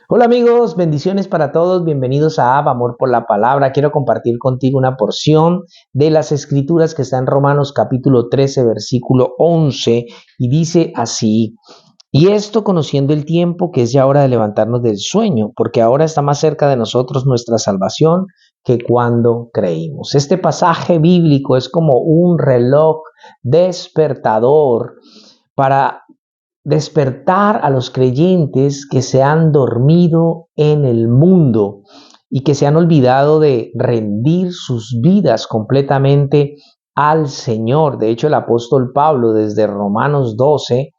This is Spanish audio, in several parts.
Hola amigos, bendiciones para todos, bienvenidos a Amor por la Palabra. Quiero compartir contigo una porción de las Escrituras que está en Romanos capítulo 13, versículo 11, y dice así: y esto conociendo el tiempo, que es ya hora de levantarnos del sueño, porque ahora está más cerca de nosotros nuestra salvación que cuando creímos. Este pasaje bíblico es como un reloj despertador para despertar a los creyentes que se han dormido en el mundo y que se han olvidado de rendir sus vidas completamente al Señor. De hecho, el apóstol Pablo desde Romanos 12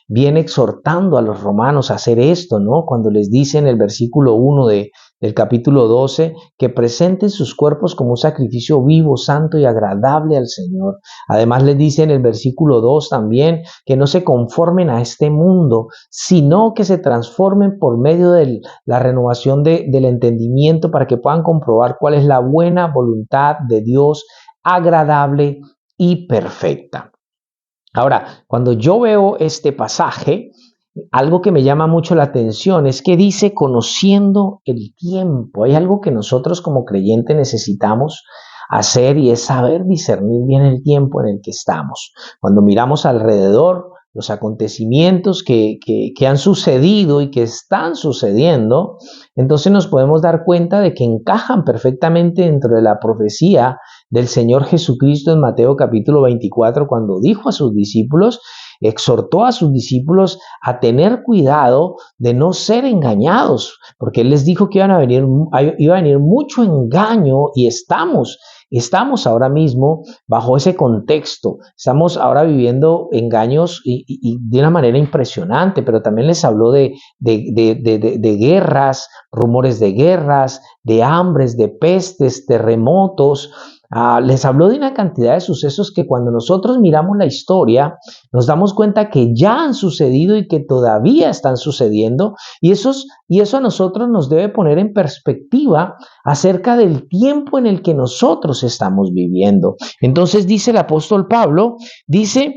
viene exhortando a los romanos a hacer esto, ¿no? Cuando les dice en el versículo 1 del capítulo 12 que presenten sus cuerpos como un sacrificio vivo, santo y agradable al Señor. Además les dice en el versículo 2 también que no se conformen a este mundo, sino que se transformen por medio de la renovación del entendimiento para que puedan comprobar cuál es la buena voluntad de Dios, agradable y perfecta. Ahora, cuando yo veo este pasaje, algo que me llama mucho la atención es que dice conociendo el tiempo. Hay algo que nosotros como creyentes necesitamos hacer y es saber discernir bien el tiempo en el que estamos. Cuando miramos alrededor los acontecimientos que han sucedido y que están sucediendo, entonces nos podemos dar cuenta de que encajan perfectamente dentro de la profecía del Señor Jesucristo en Mateo capítulo 24, cuando dijo a sus discípulos, exhortó a sus discípulos a tener cuidado de no ser engañados, porque Él les dijo que iba a venir mucho engaño y estamos ahora mismo bajo ese contexto. Estamos ahora viviendo engaños y de una manera impresionante, pero también les habló de guerras, rumores de guerras, de hambres, de pestes, terremotos. Les habló de una cantidad de sucesos que cuando nosotros miramos la historia nos damos cuenta que ya han sucedido y que todavía están sucediendo, y eso a nosotros nos debe poner en perspectiva acerca del tiempo en el que nosotros estamos viviendo. Entonces dice el apóstol Pablo, dice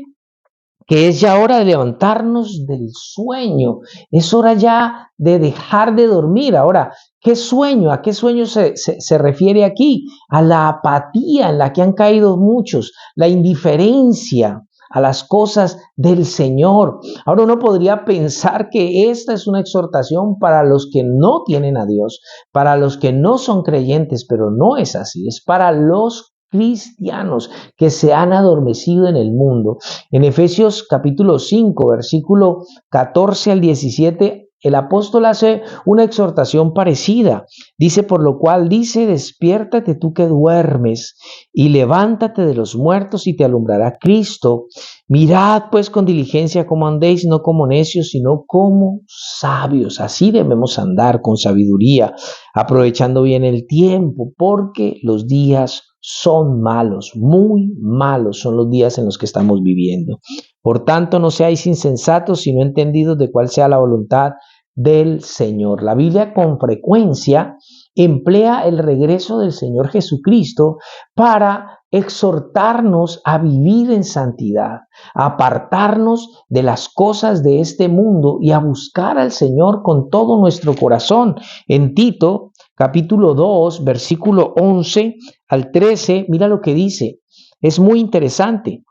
que es ya hora de levantarnos del sueño, es hora ya de dejar de dormir. Ahora, ¿qué sueño? ¿A qué sueño se refiere aquí? A la apatía en la que han caído muchos, la indiferencia a las cosas del Señor. Ahora uno podría pensar que esta es una exhortación para los que no tienen a Dios, para los que no son creyentes, pero no es así, es para los cristianos que se han adormecido en el mundo. En Efesios capítulo 5, versículo 14 al 17, el apóstol hace una exhortación parecida. Dice, por lo cual dice, despiértate tú que duermes y levántate de los muertos y te alumbrará Cristo. Mirad pues con diligencia cómo andéis, no como necios, sino como sabios. Así debemos andar con sabiduría, aprovechando bien el tiempo, porque los días son malos, muy malos son los días en los que estamos viviendo. Por tanto, no seáis insensatos, sino entendidos de cuál sea la voluntad del Señor. La Biblia con frecuencia emplea el regreso del Señor Jesucristo para exhortarnos a vivir en santidad, a apartarnos de las cosas de este mundo y a buscar al Señor con todo nuestro corazón. En Tito, capítulo 2, versículo 11 al 13, mira lo que dice. Es muy interesante,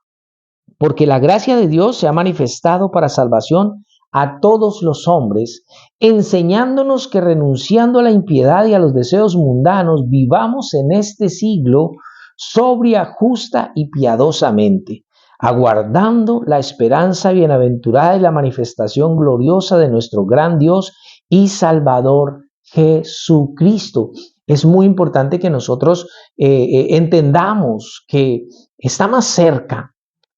porque la gracia de Dios se ha manifestado para salvación a todos los hombres, enseñándonos que renunciando a la impiedad y a los deseos mundanos, vivamos en este siglo sobria, justa y piadosamente, aguardando la esperanza bienaventurada y la manifestación gloriosa de nuestro gran Dios y Salvador Jesucristo. Es muy importante que nosotros entendamos que está más cerca.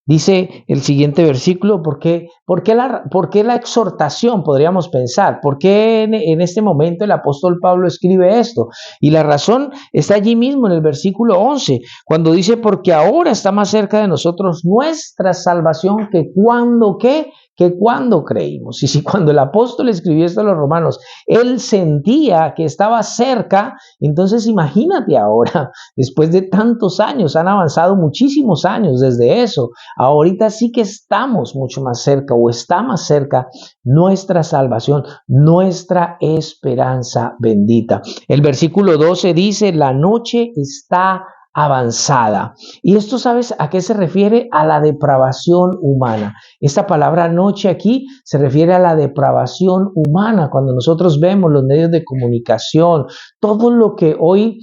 Dice el siguiente versículo, ¿por qué la exhortación? Podríamos pensar, ¿por qué en este momento el apóstol Pablo escribe esto? Y la razón está allí mismo en el versículo 11, cuando dice, porque ahora está más cerca de nosotros nuestra salvación que cuando, ¿qué? que cuando creímos. Y si cuando el apóstol escribió esto a los romanos, él sentía que estaba cerca, entonces imagínate ahora, después de tantos años, han avanzado muchísimos años desde eso, ahorita sí que estamos mucho más cerca o está más cerca nuestra salvación, nuestra esperanza bendita. El versículo 12 dice, la noche está avanzada. Y esto, ¿sabes a qué se refiere? A la depravación humana. Esta palabra noche aquí se refiere a la depravación humana. Cuando nosotros vemos los medios de comunicación, todo lo que hoy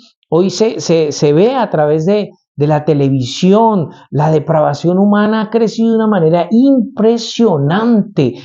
se ve a través de la televisión, la depravación humana ha crecido de una manera impresionante.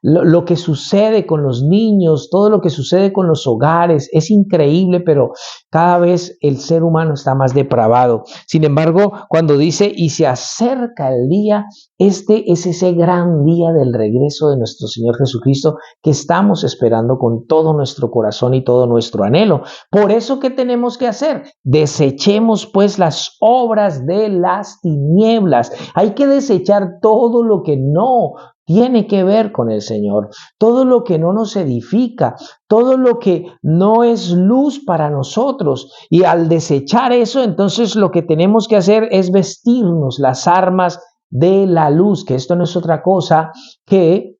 Lo que sucede con los niños, todo lo que sucede con los hogares, es increíble, pero cada vez el ser humano está más depravado. Sin embargo, cuando dice, y se acerca el día, este es ese gran día del regreso de nuestro Señor Jesucristo que estamos esperando con todo nuestro corazón y todo nuestro anhelo. Por eso, ¿qué tenemos que hacer? Desechemos pues las obras de las tinieblas. Hay que desechar todo lo que no tiene que ver con el Señor, todo lo que no nos edifica, todo lo que no es luz para nosotros. Y al desechar eso, entonces lo que tenemos que hacer es vestirnos las armas de la luz, que esto no es otra cosa que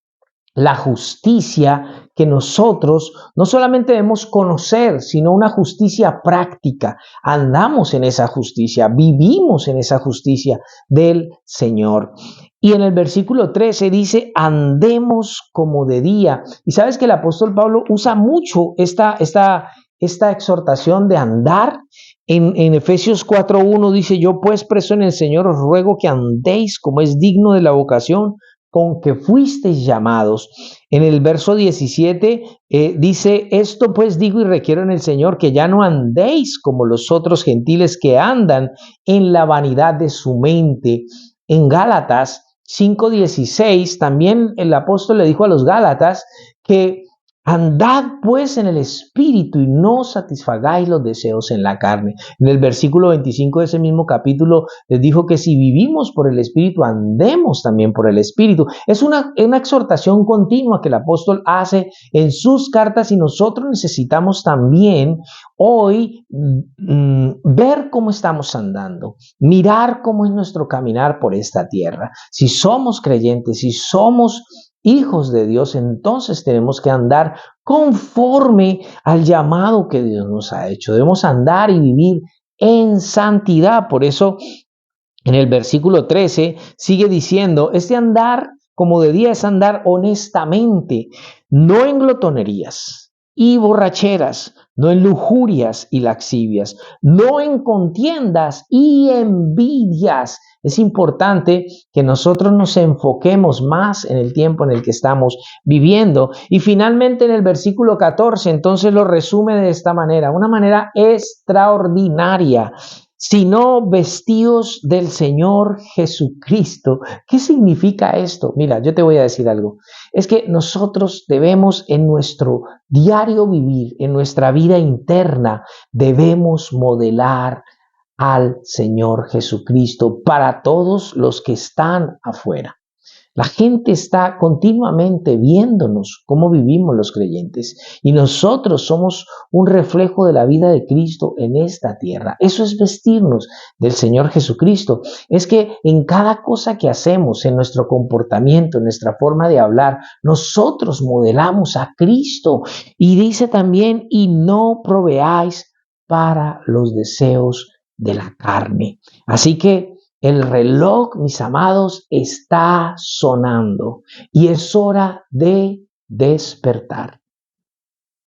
la justicia que nosotros no solamente debemos conocer, sino una justicia práctica. Andamos en esa justicia, vivimos en esa justicia del Señor. Y en el versículo 13 dice, andemos como de día. Y sabes que el apóstol Pablo usa mucho esta exhortación de andar. En Efesios 4:1 dice, yo pues preso en el Señor os ruego que andéis como es digno de la vocación con que fuisteis llamados. En el verso 17 dice, esto pues digo y requiero en el Señor, que ya no andéis como los otros gentiles que andan en la vanidad de su mente. En Gálatas 5:16 también el apóstol le dijo a los Gálatas que andad pues en el Espíritu y no satisfagáis los deseos en la carne. En el versículo 25 de ese mismo capítulo les dijo que si vivimos por el Espíritu, andemos también por el Espíritu. Es una exhortación continua que el apóstol hace en sus cartas y nosotros necesitamos también hoy ver cómo estamos andando, mirar cómo es nuestro caminar por esta tierra. Si somos creyentes, si somos hijos de Dios, entonces tenemos que andar conforme al llamado que Dios nos ha hecho. Debemos andar y vivir en santidad. Por eso en el versículo 13 sigue diciendo, este andar como de día es andar honestamente, no en glotonerías y borracheras, no en lujurias y laxivias, no en contiendas y envidias. Es importante que nosotros nos enfoquemos más en el tiempo en el que estamos viviendo. Y finalmente en el versículo 14, entonces lo resume de esta manera, una manera extraordinaria, sino vestidos del Señor Jesucristo. ¿Qué significa esto? Mira, yo te voy a decir algo. Es que nosotros debemos en nuestro diario vivir, en nuestra vida interna, debemos modelar al Señor Jesucristo para todos los que están afuera. La gente está continuamente viéndonos cómo vivimos los creyentes y nosotros somos un reflejo de la vida de Cristo en esta tierra. Eso es vestirnos del Señor Jesucristo. Es que en cada cosa que hacemos, en nuestro comportamiento, en nuestra forma de hablar, nosotros modelamos a Cristo. Y dice también, y no proveáis para los deseos de la carne. Así que el reloj, mis amados, está sonando y es hora de despertar.